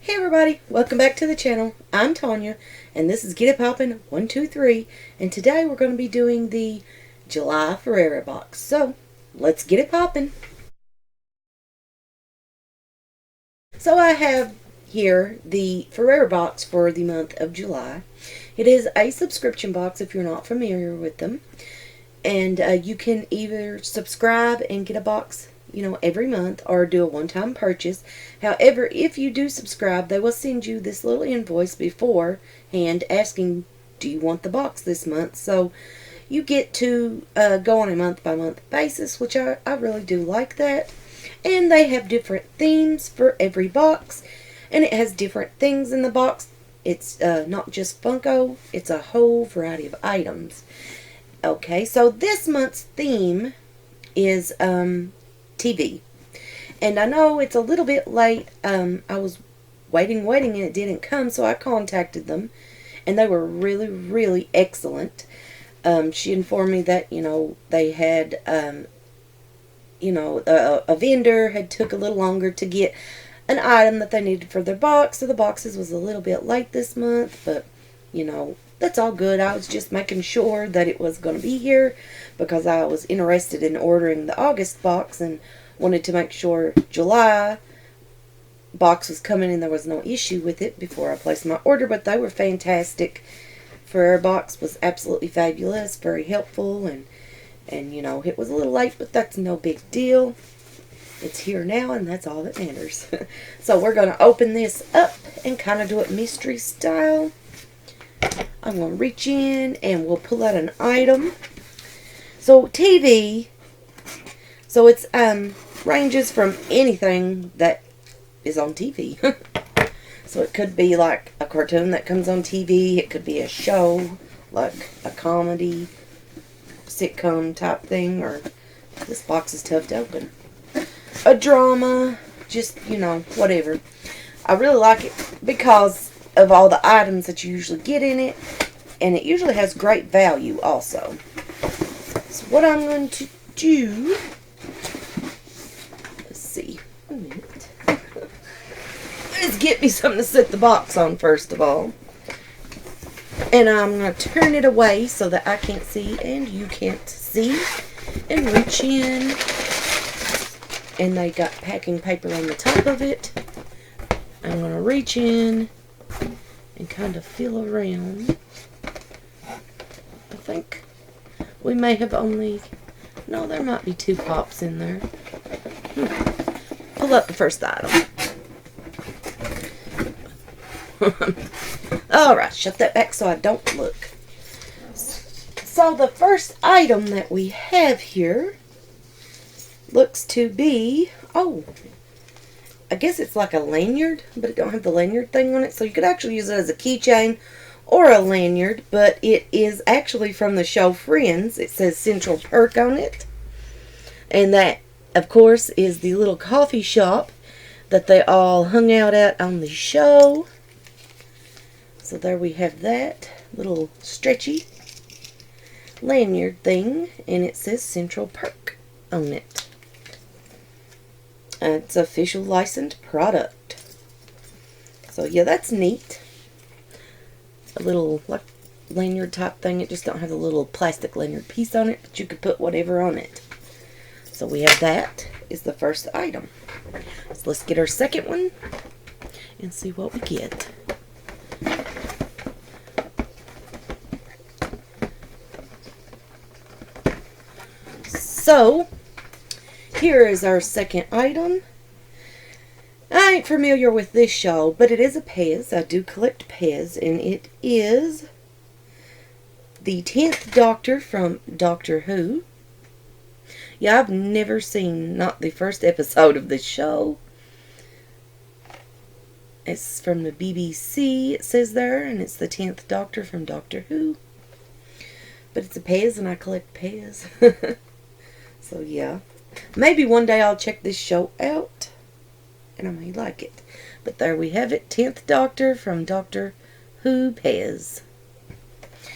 Hey everybody, welcome back to the channel. I'm Tanya, and this is Get It Poppin' 123, and today we're going to be doing the July Ferrara Box. So, let's get it poppin'. So I have here the Ferrara Box for the month of July. It is a subscription box if you're not familiar with them, and you can either subscribe and get a box every month, or do a one-time purchase. However, if you do subscribe, they will send you this little invoice beforehand asking, do you want the box this month? So you get to go on a month-by-month basis, which I really do like that. And they have different themes for every box, and it has different things in the box. It's not just Funko, it's a whole variety of items. Okay, so this month's theme is TV. And I know it's a little bit late. I was waiting, and it didn't come, so I contacted them, and they were really excellent. She informed me that, they had, a vendor had took a little longer to get an item that they needed for their box, so the boxes was a little bit late this month, but, that's all good. I was just making sure that it was going to be here because I was interested in ordering the August box and wanted to make sure July box was coming and there was no issue with it before I placed my order. But they were fantastic. Ferrara Box was absolutely fabulous, very helpful, and it was a little late, but that's no big deal. It's here now, and that's all that matters. So we're going to open this up and kind of do it mystery style. I'm going to reach in and we'll pull out an item. So TV, so it's ranges from anything that is on TV. So it could be like a cartoon that comes on TV. It could be a show, like a comedy, sitcom type thing, or this box is tough to open. A drama, just, whatever. I really like it because of all the items that you usually get in it, and it usually has great value also. So what I'm going to do, let's see, a minute, is get me something to set the box on first of all, and I'm going to turn it away so that I can't see and you can't see, and reach in, and they got packing paper on the top of it. I'm going to reach in and kind of feel around. I think we may have only, no, there might be 2 pops in there. Pull up the first item. Alright, shut that back so I don't look. So the first item that we have here looks to be, I guess it's like a lanyard, but it don't have the lanyard thing on it. So you could actually use it as a keychain or a lanyard, but it is actually from the show Friends. It says Central Perk on it. And that, of course, is the little coffee shop that they all hung out at on the show. So there we have that little stretchy lanyard thing, and it says Central Perk on it. It's official licensed product. So yeah, that's neat. A little like lanyard type thing. It just don't have the little plastic lanyard piece on it, but you could put whatever on it. So we have that is the first item. So let's get our second one and see what we get. So here is our second item. I ain't familiar with this show, but it is a Pez. I do collect Pez, and it is the 10th Doctor from Doctor Who. Yeah, I've never seen not the first episode of this show. It's from the BBC, it says there, and it's the 10th Doctor from Doctor Who. But it's a Pez, and I collect Pez. So yeah. Maybe one day I'll check this show out, and I may like it. But there we have it, 10th Doctor from Doctor Who Pez.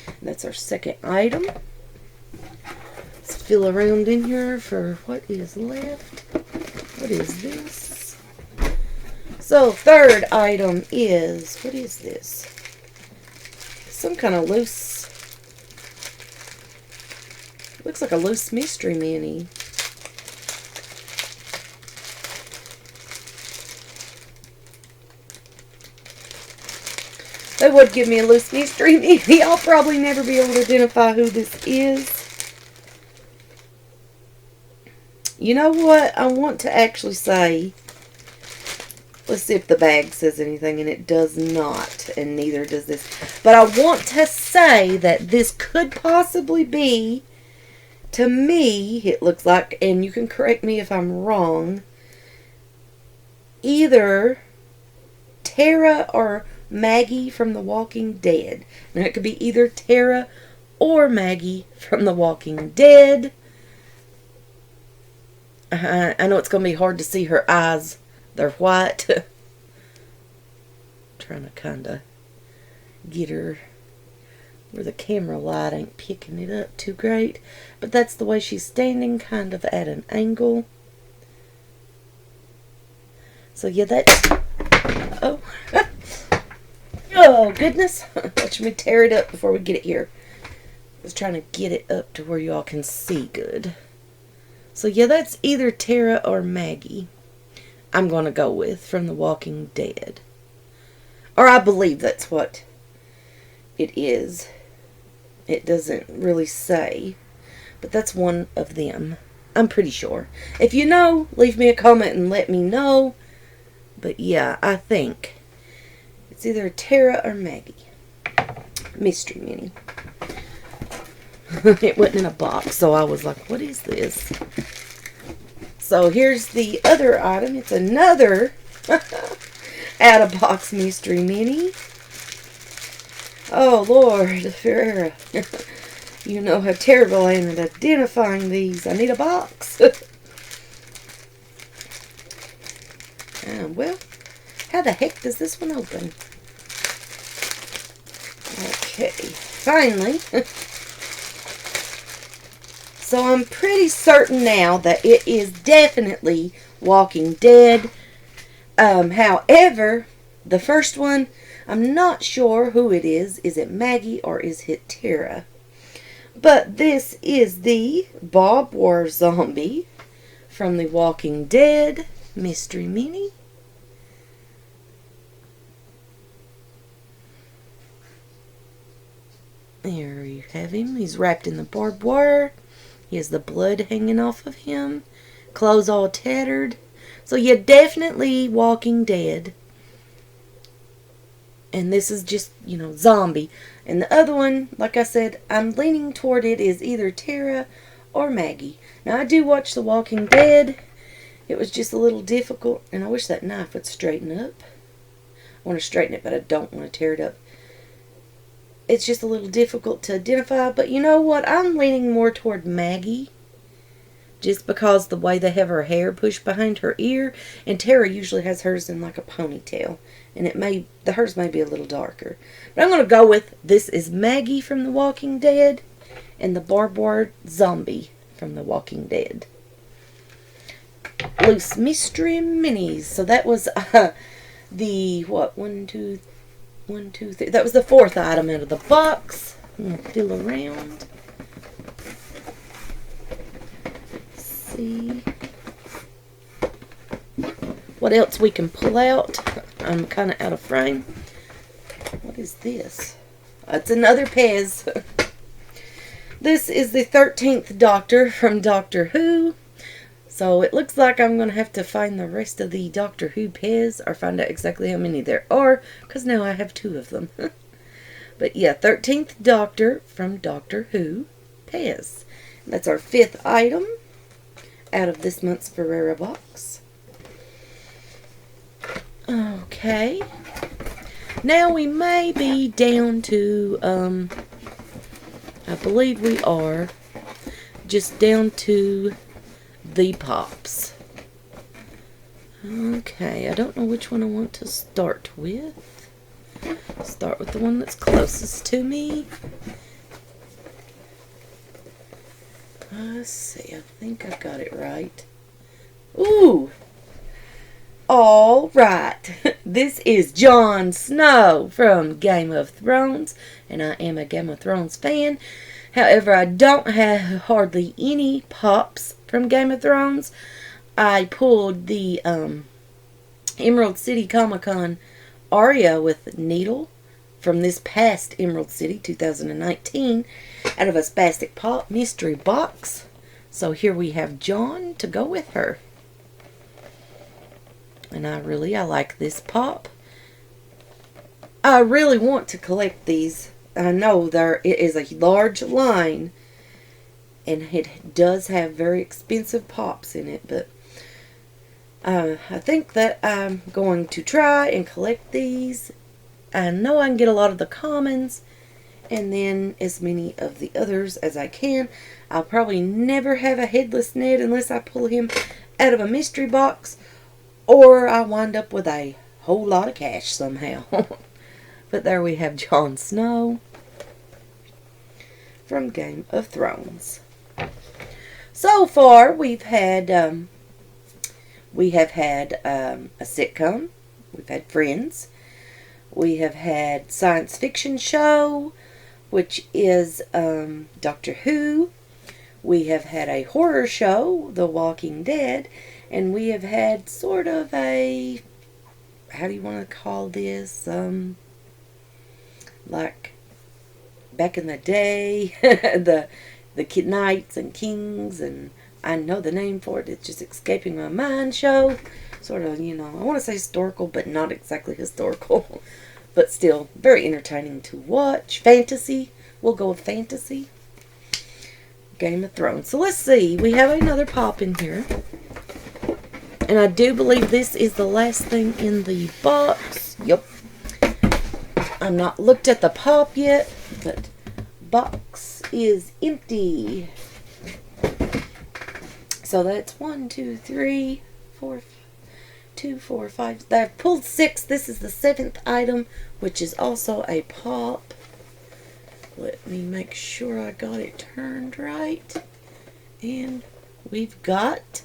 And that's our second item. Let's feel around in here for what is left. What is this? So, third item is, what is this? Some kind of loose, looks like a loose mystery mini. They would give me a loose mystery mini. I'll probably never be able to identify who this is. You know what? I want to actually say, let's see if the bag says anything, and it does not, and neither does this. But I want to say that this could possibly be, to me, it looks like, and you can correct me if I'm wrong, either Tara or Maggie from The Walking Dead. Now, it could be either Tara or Maggie from The Walking Dead. I know it's going to be hard to see her eyes. They're white. Trying to kind of get her where the camera light ain't picking it up too great. But that's the way she's standing, kind of at an angle. So yeah, that's... Oh. Oh, goodness. Watch me tear it up before we get it here. I was trying to get it up to where y'all can see good. So yeah, that's either Tara or Maggie. I'm going to go with from The Walking Dead. Or I believe that's what it is. It doesn't really say. But that's one of them. I'm pretty sure. If you know, leave me a comment and let me know. But yeah, I think it's either Tara or Maggie. Mystery mini. It wasn't in a box, so I was like, what is this? So here's the other item. It's another out-of-box mystery mini. Oh, Lord, Ferrara. You know how terrible I am at identifying these. I need a box. Well, how the heck does this one open? Okay, finally. So I'm pretty certain now that it is definitely Walking Dead. However, the first one, I'm not sure who it is. Is it Maggie or is it Tara? But this is the Bob War Zombie from The Walking Dead mystery mini. There you have him. He's wrapped in the barbed wire. He has the blood hanging off of him. Clothes all tattered. So yeah, definitely Walking Dead. And this is just, you know, zombie. And the other one, like I said, I'm leaning toward it is either Tara or Maggie. Now, I do watch The Walking Dead. It was just a little difficult. And I wish that knife would straighten up. I want to straighten it, but I don't want to tear it up. It's just a little difficult to identify. But you know what? I'm leaning more toward Maggie. Just because the way they have her hair pushed behind her ear. And Tara usually has hers in like a ponytail. And hers may be a little darker. But I'm going to go with this is Maggie from The Walking Dead. And the barbed wire zombie from The Walking Dead. Loose mystery minis. So that was the, what, 1, 2, 3. That was the fourth item out of the box. I'm going to feel around. See what else we can pull out. I'm kind of out of frame. What is this? It's another Pez. This is the 13th Doctor from Doctor Who. So it looks like I'm going to have to find the rest of the Doctor Who Pez, or find out exactly how many there are, because now I have 2 of them. But yeah, 13th Doctor from Doctor Who Pez. That's our 5th item out of this month's Ferrara Box. Okay. Now we may be down to, I believe we are just down to the Pops. Okay, I don't know which one I want to start with. Start with the one that's closest to me. Let's see, I think I got it right. Ooh! All right, this is Jon Snow from Game of Thrones, and I am a Game of Thrones fan. However, I don't have hardly any pops from Game of Thrones. I pulled the Emerald City Comic Con Arya with Needle from this past Emerald City 2019 out of a Spastic Pop mystery box. So here we have Jon to go with her. And I like this pop. I really want to collect these. I know it is a large line, and it does have very expensive pops in it, but I think that I'm going to try and collect these. I know I can get a lot of the commons, and then as many of the others as I can. I'll probably never have a Headless Ned unless I pull him out of a mystery box, or I wind up with a whole lot of cash somehow. But there we have Jon Snow from Game of Thrones. So far, we have had a sitcom. We've had Friends. We have had science fiction show, which is Doctor Who. We have had a horror show, The Walking Dead. And we have had sort of a, how do you want to call this? Like back in the day, the Knights and Kings, and I know the name for it, it's just escaping my mind show. Sort of, I want to say historical, but not exactly historical. But still, very entertaining to watch. Fantasy. We'll go with fantasy. Game of Thrones. So let's see. We have another pop in here. And I do believe this is the last thing in the box. Yep. I'm not looked at the pop yet, but box is empty. So that's 1, 2, 3, 4, 2, 4, 5. I've pulled 6. This is the 7th item, which is also a pop. Let me make sure I got it turned right. And we've got,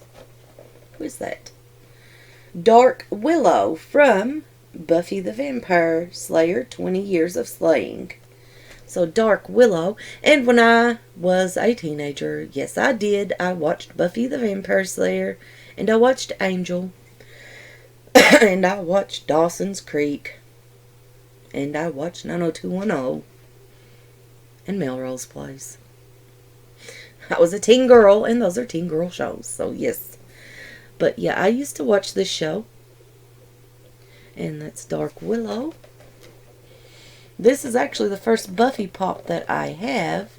who is that? Dark Willow from Buffy the Vampire Slayer, 20 Years of Slaying. So Dark Willow. And when I was a teenager, yes I did, I watched Buffy the Vampire Slayer, and I watched Angel, and I watched Dawson's Creek, and I watched 90210, and Melrose Place. I was a teen girl, and those are teen girl shows, so yes. But yeah, I used to watch this show. And that's Dark Willow. This is actually the first Buffy pop that I have.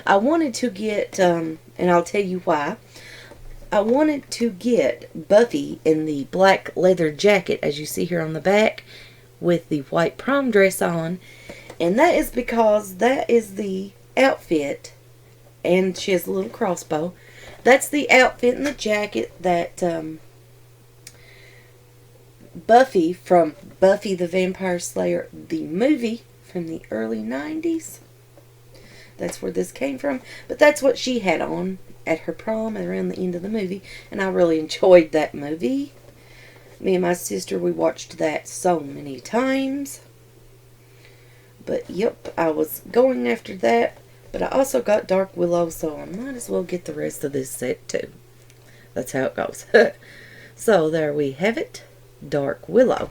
I wanted to get, and I'll tell you why. I wanted to get Buffy in the black leather jacket, as you see here on the back, with the white prom dress on. And that is because that is the outfit, and she has a little crossbow. That's the outfit and the jacket that Buffy from Buffy the Vampire Slayer, the movie from the early 90s. That's where this came from. But that's what she had on at her prom around the end of the movie. And I really enjoyed that movie. Me and my sister, we watched that so many times. But yep, I was going after that. But I also got Dark Willow, so I might as well get the rest of this set too. That's how it goes. So there we have it. Dark Willow.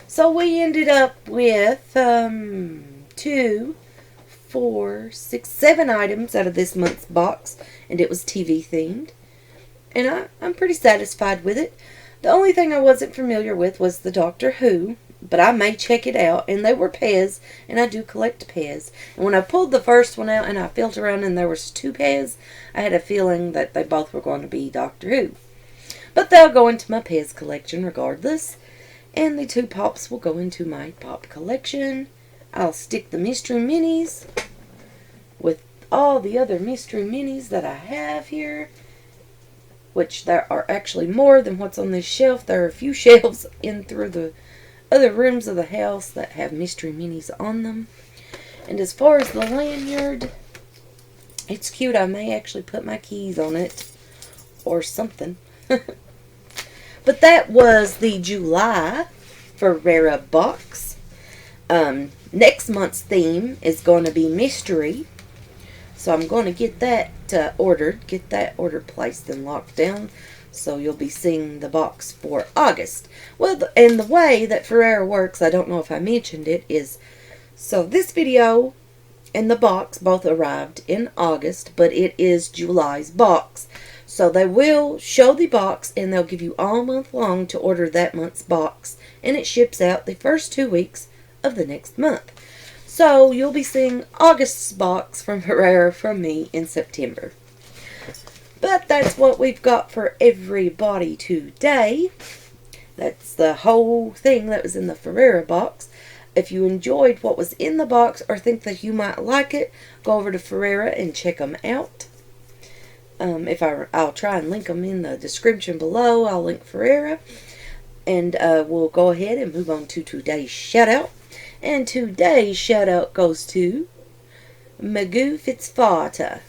So we ended up with 2, 4, 6, 7 items out of this month's box, and it was TV themed. And I'm pretty satisfied with it. The only thing I wasn't familiar with was the Doctor Who, but I may check it out. And they were Pez, and I do collect Pez. And when I pulled the first one out and I felt around and there was 2 Pez, I had a feeling that they both were going to be Doctor Who. But they'll go into my Pez collection regardless. And the 2 pops will go into my pop collection. I'll stick the mystery minis with all the other mystery minis that I have here, which there are actually more than what's on this shelf. There are a few shelves in through the other rooms of the house that have mystery minis on them. And as far as the lanyard, it's cute. I may actually put my keys on it or something. But that was the July Ferrara Box. Next month's theme is going to be mystery. So I'm going to get that get that order placed and locked down. So you'll be seeing the box for August. Well, and the way that Ferrara works, I don't know if I mentioned it, is so this video and the box both arrived in August, but it is July's box. So they will show the box and they'll give you all month long to order that month's box. And it ships out the first 2 weeks of the next month. So you'll be seeing August's box from Ferrara from me in September. But that's what we've got for everybody today. That's the whole thing that was in the Ferrara box. If you enjoyed what was in the box or think that you might like it, go over to Ferrara and check them out. I'll try and link them in the description below. I'll link Ferrara. And we'll go ahead and move on to today's shout out. And today's shout out goes to Magoo Fitzfarter.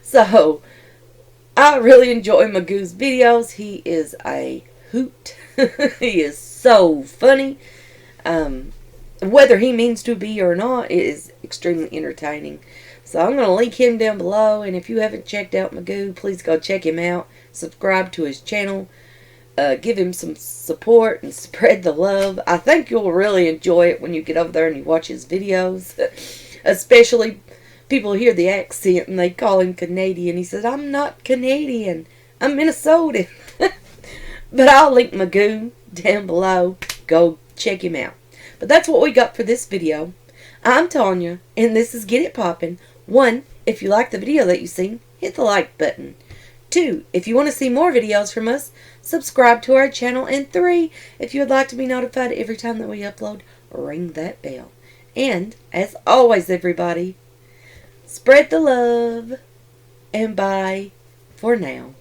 So, I really enjoy Magoo's videos. He is a hoot. He is so funny. Whether he means to be or not, it is extremely entertaining. So I'm going to link him down below. And if you haven't checked out Magoo, please go check him out. Subscribe to his channel. Give him some support and spread the love. I think you'll really enjoy it when you get over there and you watch his videos. Especially people hear the accent and they call him Canadian. He says, I'm not Canadian. I'm Minnesotan. But I'll link Magoo down below. Go check him out. But that's what we got for this video. I'm Tanya, and this is Get It Poppin'. 1, if you like the video that you seen, hit the like button. 2, if you want to see more videos from us, subscribe to our channel. And 3, if you would like to be notified every time that we upload, ring that bell. And, as always, everybody, spread the love, and bye for now.